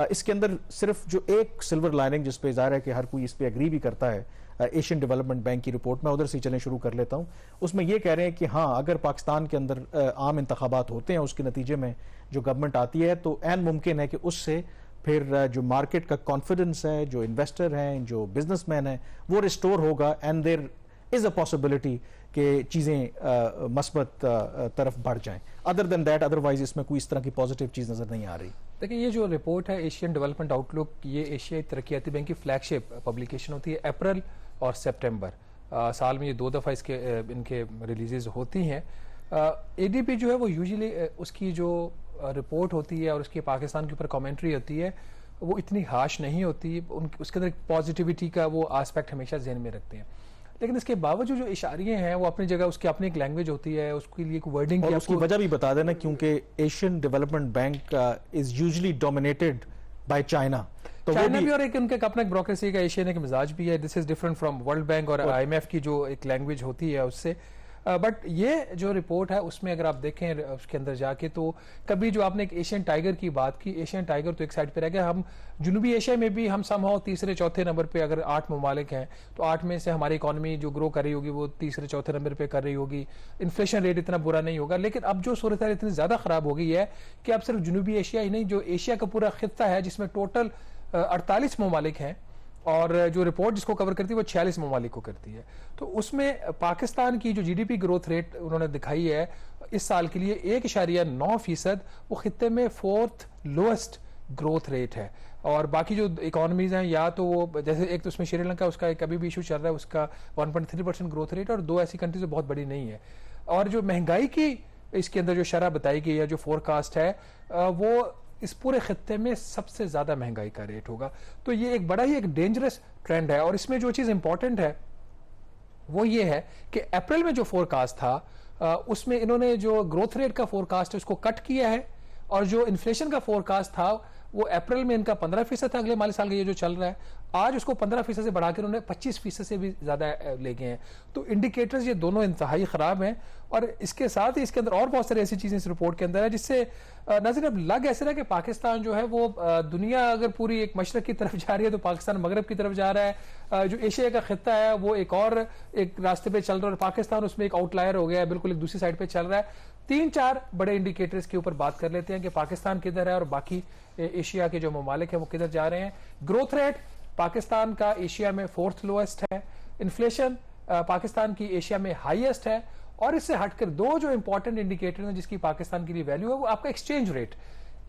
इसके अंदर सिर्फ जो एक सिल्वर लाइनिंग जिस पे ज़ाहिर है कि हर कोई इस पे एग्री भी करता है, एशियन डेवलपमेंट बैंक की रिपोर्ट में उधर से चलें शुरू कर लेता हूं। उसमें यह कह रहे हैं कि हाँ, अगर पाकिस्तान के अंदर आम इंतखाबात होते हैं, उसके नतीजे में जो गवर्नमेंट आती है, तो ऐन मुमकिन है कि उससे फिर जो मार्केट का कॉन्फिडेंस है, जो इन्वेस्टर हैं, जो बिजनेसमैन है, वो रिस्टोर होगा and there is a possibility कि चीजें मस्बत तरफ बढ़ जाएं। अदर देन दैट, अदरवाइज इसमें कोई इस तरह की पॉजिटिव चीज नजर नहीं आ रही। देखिए, ये जो रिपोर्ट है एशियन डेवलपमेंट आउटलुक, ये एशियाई तरक्याती बैंक की फ्लैगशिप पब्लिकेशन होती है। अप्रैल और सितंबर साल में ये 2 दफ़ा इनके रिलीजेज होती हैं। एडीबी जो है वो यूजुअली उसकी जो रिपोर्ट होती है और उसकी पाकिस्तान के ऊपर कमेंट्री होती है, वो इतनी हाश नहीं होती। उसके अंदर पॉजिटिविटी का वो एस्पेक्ट हमेशा जहन में रखते हैं। लेकिन इसके बावजूद जो इशारे हैं वो अपनी जगह, उसकी अपनी एक लैंग्वेज होती है, उसके लिए एक वर्डिंग और उसकी वजह भी बता देना, क्योंकि Asian development bank is usually dominated by China. तो चाइना भी और एक उनका अपना ब्यूरोक्रेसी का एशियन एक मिजाज भी है। This is different from world bank और IMF की जो एक लैंग्वेज होती है उससे। बट ये जो रिपोर्ट है उसमें अगर आप देखें उसके अंदर जाके, तो कभी जो आपने एक एशियन टाइगर की बात की, एशियन टाइगर तो एक साइड पे रह गया। हम जनूबी एशिया में भी हम समहाउ तीसरे चौथे नंबर पे, अगर 8 ममालिक हैं तो 8 में से हमारी इकोनॉमी जो ग्रो कर रही होगी वो तीसरे चौथे नंबर पे कर रही होगी। इन्फ्लेशन रेट इतना बुरा नहीं होगा। लेकिन अब जो सूरत हाल इतनी ज्यादा खराब हो गई है कि अब सिर्फ जनूबी एशिया ही नहीं, जो एशिया का पूरा खित्ता है जिसमें टोटल 48 ममालिक हैं और जो रिपोर्ट जिसको कवर करती है वो 46 ममालिक को करती है। तो उसमें पाकिस्तान की जो GDP ग्रोथ रेट उन्होंने दिखाई है इस साल के लिए 1.9%, वो खित्ते में 4th लोएस्ट ग्रोथ रेट है। और बाकी जो इकोनॉमीज हैं, या तो वो जैसे एक तो उसमें श्रीलंका, उसका एक अभी भी इशू चल रहा है, उसका 1.3% ग्रोथ रेट, और 2 ऐसी कंट्रीज बहुत बड़ी नहीं है। और जो महंगाई की इसके अंदर जो शरह बताई गई है, जो फोरकास्ट है, वो इस पूरे खित्ते में सबसे ज्यादा महंगाई का रेट होगा। तो ये एक बड़ा ही एक डेंजरस ट्रेंड है। और इसमें जो चीज इंपॉर्टेंट है वो ये है कि अप्रैल में जो फोरकास्ट था उसमें इन्होंने जो ग्रोथ रेट का फोरकास्ट है उसको कट किया है, और जो इन्फ्लेशन का फोरकास्ट था वो अप्रैल में इनका 15% था, अगले माली साल का ये जो चल रहा है, आज उसको 15% से बढ़ाकर उन्होंने 25% से भी ज्यादा ले गए हैं। तो इंडिकेटर्स ये दोनों इंतहाई खराब हैं। और इसके साथ ही इसके अंदर और बहुत सारी ऐसी चीजें इस रिपोर्ट के अंदर है जिससे नाज़रीन अब लग ऐसे रहा है कि पाकिस्तान जो है वो दुनिया अगर पूरी एक मशरक की तरफ जा रही है तो पाकिस्तान मगरब की तरफ जा रहा है। जो एशिया का खित्ता है वो एक और एक रास्ते पे चल रहा है और पाकिस्तान उसमें एक आउटलायर हो गया है, बिल्कुल एक दूसरी साइड पे चल रहा है। 3-4 बड़े इंडिकेटर्स के ऊपर बात कर लेते हैं कि पाकिस्तान किधर है और बाकी एशिया के जो ममालिक है वो किधर जा रहे हैं। ग्रोथ रेट पाकिस्तान का एशिया में 4th लोएस्ट है। इन्फ्लेशन पाकिस्तान की एशिया में हाईएस्ट है। और इससे हटकर 2 जो इंपॉर्टेंट इंडिकेटर हैं जिसकी पाकिस्तान के लिए वैल्यू है, वो आपका एक्सचेंज रेट।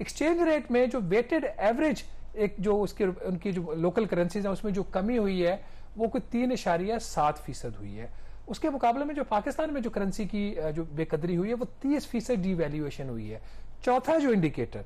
एक्सचेंज रेट में जो वेटेड एवरेज एक जो उसकी उनकी जो लोकल करेंसीज है उसमें जो कमी हुई है वो कोई 3.7% हुई है। उसके मुकाबले में जो पाकिस्तान में जो करेंसी की जो बेकदरी हुई है वो 30% डिवैल्यूएशन हुई है। चौथा जो इंडिकेटर,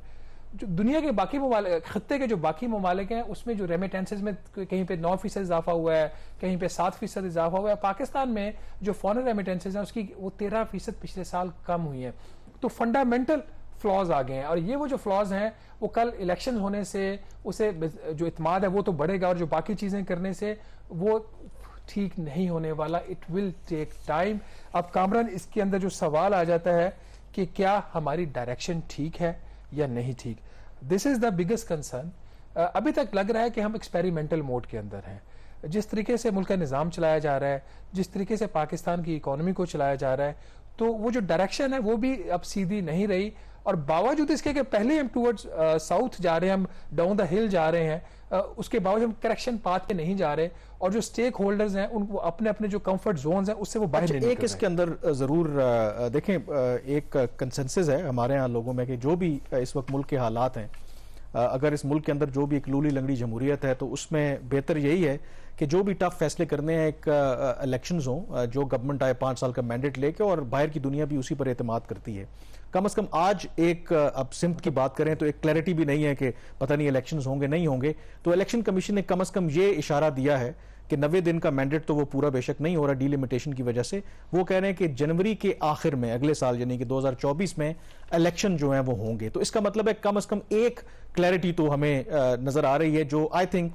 जो दुनिया के बाकी ममालिक, खत्ते के जो बाकी ममालिक हैं उसमें जो रेमिटेंसेज में कहीं पे 9% इजाफा हुआ है, कहीं पे 7% इजाफा हुआ है। पाकिस्तान में जो फॉरेन रेमिटेंसेज हैं उसकी वो 13% पिछले साल कम हुई है। तो फंडामेंटल फ्लॉज आ गए हैं। और ये वो जो फ्लॉज हैं वो कल इलेक्शन होने से उसे जो इत्माद है वो तो बढ़ेगा, और जो बाकी चीजें करने से वो ठीक नहीं होने वाला। It will take time. अब कामरान, इसके अंदर जो सवाल आ जाता है कि क्या हमारी डायरेक्शन ठीक है या नहीं ठीक। This is the biggest concern. अभी तक लग रहा है कि हम एक्सपेरिमेंटल मोड के अंदर हैं। जिस तरीके से मुल्क का निज़ाम चलाया जा रहा है, जिस तरीके से पाकिस्तान की इकोनॉमी को चलाया जा रहा है, तो वो जो डायरेक्शन है वो भी अब सीधी नहीं रही। और बावजूद इसके कि पहले हम टूवर्ड्स साउथ जा रहे हैं, हम डाउन द हिल जा रहे हैं, उसके बावजूद हम करेक्शन पाथ पे नहीं जा रहे। और जो स्टेक होल्डर्स हैं उनको अपने अपने जो कंफर्ट जोन्स हैं उससे वो बाहर नहीं निकल रहे। एक इसके अंदर जरूर देखें, एक कंसेंसस है हमारे यहाँ लोगों में कि जो भी इस वक्त मुल्क के हालात हैं, अगर इस मुल्क के अंदर जो भी एक लूली लंगड़ी जमहूरियत है तो उसमें बेहतर यही है कि जो भी टफ फैसले करने हैं एक इलेक्शंस हों, जो गवर्नमेंट आए 5 साल का मैंडेट लेके, और बाहर की दुनिया भी उसी पर एतमाद करती है। कम से कम आज एक अब सिम्त की बात करें तो एक क्लैरिटी भी नहीं है कि पता नहीं इलेक्शंस होंगे नहीं होंगे। तो इलेक्शन कमीशन ने कम से कम ये इशारा दिया है कि 90 दिन का मैंडेट तो वो पूरा बेशक नहीं हो रहा डिलिमिटेशन की वजह से। वो कह रहे हैं कि जनवरी के आखिर में अगले साल यानी कि 2024 में इलेक्शन जो है वो होंगे। तो इसका मतलब है कम से कम एक क्लैरिटी तो हमें नजर आ रही है, जो I think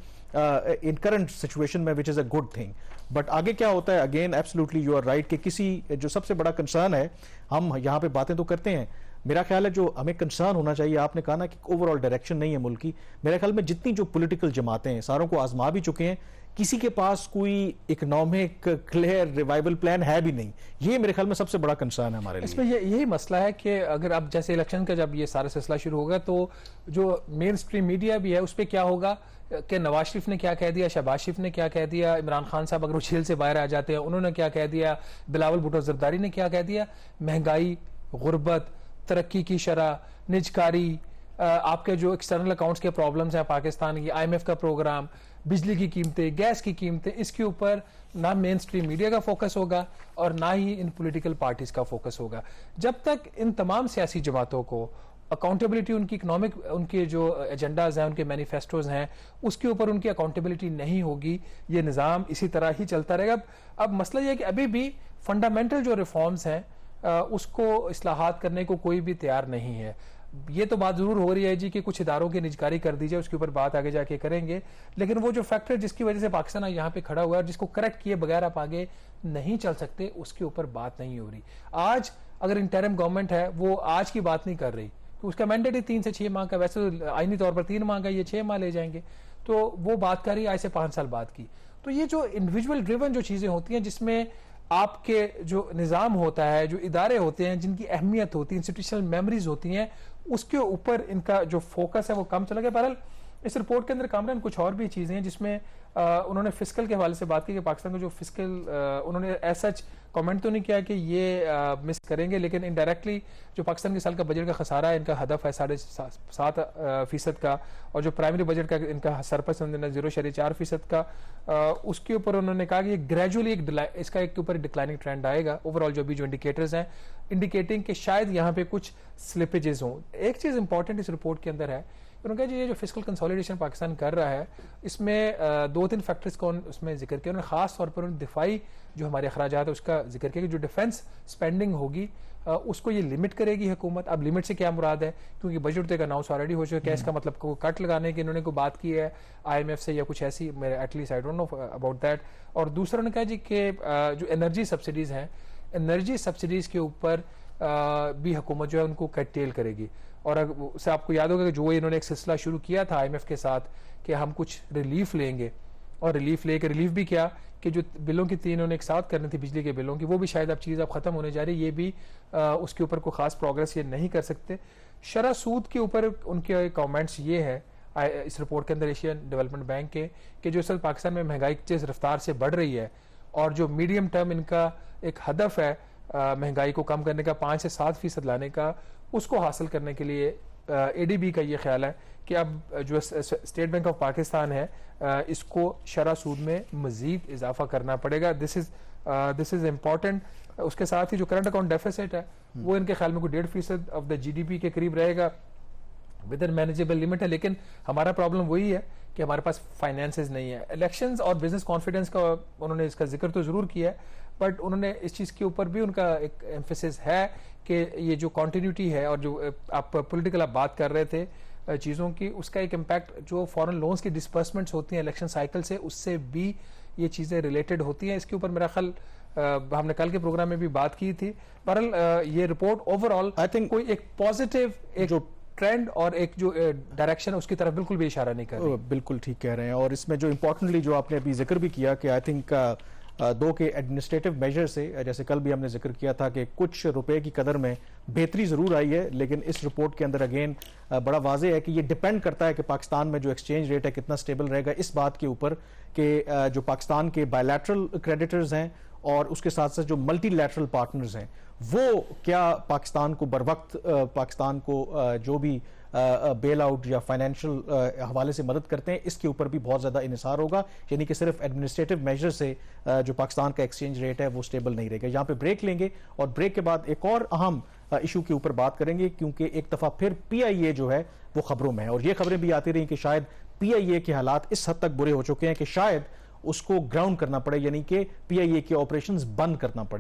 in current situation में which is a good thing. But आगे क्या होता है, again absolutely you are right कि किसी जो सबसे बड़ा कंसर्न है, हम यहाँ पे बातें तो करते हैं मेरा ख्याल है जो हमें कंसर्न होना चाहिए, आपने कहा ना कि ओवरऑल डायरेक्शन नहीं है मुल्क की, मेरे ख्याल में जितनी जो पॉलिटिकल जमातें हैं सारों को आजमा भी चुके हैं, किसी के पास कोई इकोनॉमिक क्लियर रिवाइवल प्लान है भी नहीं। ये मेरे ख्याल में सबसे बड़ा कंसर्न है हमारे लिए। इसमें यही मसला है कि अगर अब जैसे इलेक्शन का जब ये सारा सिलसिला शुरू होगा तो जो मेन स्ट्रीम मीडिया भी है उस पर क्या होगा कि नवाज शरीफ ने क्या कह दिया, शहबाज शरीफ ने क्या कह दिया, इमरान खान साहब अगर वो जेल से बाहर आ जाते हैं उन्होंने क्या कह दिया, बिलावल भुट्टो जरदारी ने क्या कह दिया, महंगाई, गुर्बत, तरक्की की शरह, निजकारी, आपके जो एक्सटर्नल अकाउंट्स के प्रॉब्लम्स हैं पाकिस्तान की, IMF का प्रोग्राम, बिजली की कीमतें, गैस की कीमतें, इसके ऊपर ना मेन स्ट्रीम मीडिया का फोकस होगा और ना ही इन पॉलिटिकल पार्टीज का फोकस होगा। जब तक इन तमाम सियासी जमातों को अकाउंटेबिलिटी, उनकी इकोनॉमिक, उनके जो एजेंडाज हैं, उनके मैनिफेस्टोज हैं, उसके ऊपर उनकी अकाउंटेबिलिटी नहीं होगी, ये निज़ाम इसी तरह ही चलता रहेगा। अब मसला ये है कि अभी भी फंडामेंटल जो रिफॉर्म्स हैं उसको इस्लाहात करने को कोई भी तैयार नहीं है। ये तो बात जरूर हो रही है जी कि कुछ इदारों की निजकारी कर दी जाए, उसके ऊपर बात आगे जाके करेंगे, लेकिन वो जो फैक्टर जिसकी वजह से पाकिस्तान यहाँ पे खड़ा हुआ है और जिसको करेक्ट किए बगैर आप आगे नहीं चल सकते, उसके ऊपर बात नहीं हो रही। आज अगर इंटरिम गवर्नमेंट है वो आज की बात नहीं कर रही, तो उसका मैंडेट ही 3 से 6 माह का, वैसे तो आईनी तौर पर 3 माह का, ये 6 माह ले जाएंगे, तो वो बात कर रही है आज से 5 साल बाद की। तो ये जो इंडिविजुअल ड्रिवन जो चीजें होती हैं, जिसमें आपके जो निज़ाम होता है, जो इदारे होते हैं, जिनकी अहमियत होती है, इंस्टीट्यूशनल मेमोरीज होती हैं, उसके ऊपर इनका जो फोकस है वो कम चला गया। बहरहाल इस रिपोर्ट के अंदर कामरान कुछ और भी चीजें हैं जिसमें उन्होंने फिस्कल के हवाले से बात की कि पाकिस्तान का जो फिस्कल, उन्होंने ऐसा कमेंट तो नहीं किया कि ये मिस करेंगे, लेकिन इनडायरेक्टली जो पाकिस्तान के साल का बजट का खसारा है, इनका हदफ है 7.5% का, और जो प्राइमरी बजट का इनका सरप्लस 0.4% का, उसके ऊपर उन्होंने कहा कि ग्रेजुअली इसका एक ऊपर डिक्लाइनिंग ट्रेंड आएगा। ओवरऑल जो भी जो इंडिकेटर्स हैं इंडिकेटिंग कि शायद यहाँ पे कुछ स्लिपेजेस हों। एक चीज इंपॉर्टेंट इस रिपोर्ट के अंदर है, उन्होंने कहा ये जो फिस्कल कंसोलिडेशन पाकिस्तान कर रहा है, इसमें 2-3 फैक्टर्स का उसमें जिक्र किया उन्होंने। खास तौर पर दिफाई जो हमारे अखराजात है उसका जिक्र किया कि जो डिफेंस स्पेंडिंग होगी उसको ये लिमिट करेगी हुकूमत। अब लिमिट से क्या मुराद है, क्योंकि बजट तो एक अनाउंस ऑलरेडी हो चुका है, क्या इसका मतलब को कट लगाने की इन्होंने कोई बात की है IMF से या कुछ ऐसी, मेरे at least I don't know about that. और दूसरा उन्होंने कहा जी कि जो एनर्जी सब्सिडीज हैं, एनर्जी सब्सिडीज के ऊपर भी हुकूमत जो है उनको कटटेल करेगी। और उससे आपको याद होगा कि जो इन्होंने एक सिलसिला शुरू किया था IMF के साथ कि हम कुछ रिलीफ लेंगे, और रिलीफ लेके रिलीफ भी क्या कि जो बिलों की 3 उन्होंने एक साथ करनी थी बिजली के बिलों की, वो भी शायद अब चीज़ अब खत्म होने जा रही है, ये भी उसके ऊपर कोई खास प्रोग्रेस ये नहीं कर सकते। शरह सूद के ऊपर उनके कमेंट्स ये है इस रिपोर्ट के अंदर एशियन डेवलपमेंट बैंक के कि जो इस वक्त पाकिस्तान में महंगाई जिस रफ्तार से बढ़ रही है और जो मीडियम टर्म इनका एक हदफ है महंगाई को कम करने का 5 से 7% लाने का, उसको हासिल करने के लिए ADB का ये ख्याल है कि अब जो स्टेट बैंक ऑफ पाकिस्तान है इसको शरह सूद में मजीद इजाफा करना पड़ेगा। This is important. उसके साथ ही जो करंट अकाउंट डेफिसिट है वो इनके ख्याल में कोई 1.5% ऑफ द GDP के करीब रहेगा, विद इन मैनेजेबल लिमिट है। लेकिन हमारा प्रॉब्लम वही है कि हमारे पास फाइनेंसेस नहीं है। इलेक्शंस और बिजनेस कॉन्फिडेंस का उन्होंने इसका जिक्र तो जरूर किया है, बट उन्होंने इस चीज के ऊपर भी उनका एक एम्फेसिस है कि ये जो कॉन्टिन्यूटी है और जो आप पॉलिटिकल आप बात कर रहे थे चीज़ों की, उसका एक इम्पैक्ट जो फॉरेन लोन्स की डिस्पर्समेंट्स होती हैं इलेक्शन साइकिल से, उससे भी ये चीज़ें रिलेटेड होती हैं। इसके ऊपर मेरा ख्याल हमने कल के प्रोग्राम में भी बात की थी। बहरहाल ये रिपोर्ट ओवरऑल आई थिंक कोई एक पॉजिटिव एक जो ट्रेंड और एक जो डायरेक्शन है उसकी तरफ बिल्कुल भी इशारा नहीं कर रही। बिल्कुल ठीक कह रहे हैं। और इसमें जो इम्पोर्टेंटली जो आपने अभी जिक्र भी किया कि आई थिंक 2 के एडमिनिस्ट्रेटिव मेजर से, जैसे कल भी हमने जिक्र किया था कि कुछ रुपए की कदर में बेहतरी जरूर आई है, लेकिन इस रिपोर्ट के अंदर अगेन बड़ा वाज़ेह है कि ये डिपेंड करता है कि पाकिस्तान में जो एक्सचेंज रेट है कितना स्टेबल रहेगा, इस बात के ऊपर कि जो पाकिस्तान के बायलैटरल क्रेडिटर्स हैं और उसके साथ साथ जो मल्टीलैटरल पार्टनर्स हैं वो क्या पाकिस्तान को बर वक्त पाकिस्तान को जो भी बेल आउट या फाइनेंशियल हवाले से मदद करते हैं, इसके ऊपर भी बहुत ज़्यादा इन्हिसार होगा। यानी कि सिर्फ एडमिनिस्ट्रेटिव मेजर से जो पाकिस्तान का एक्सचेंज रेट है वो स्टेबल नहीं रहेगा। यहाँ पे ब्रेक लेंगे और ब्रेक के बाद एक और अहम इशू के ऊपर बात करेंगे, क्योंकि एक दफ़ा फिर PIA जो है वो खबरों में है और ये खबरें भी आती रही कि शायद PIA के हालात इस हद तक बुरे हो चुके हैं कि शायद उसको ग्राउंड करना पड़े, यानी कि PIA के ऑपरेशंस बंद करना पड़े।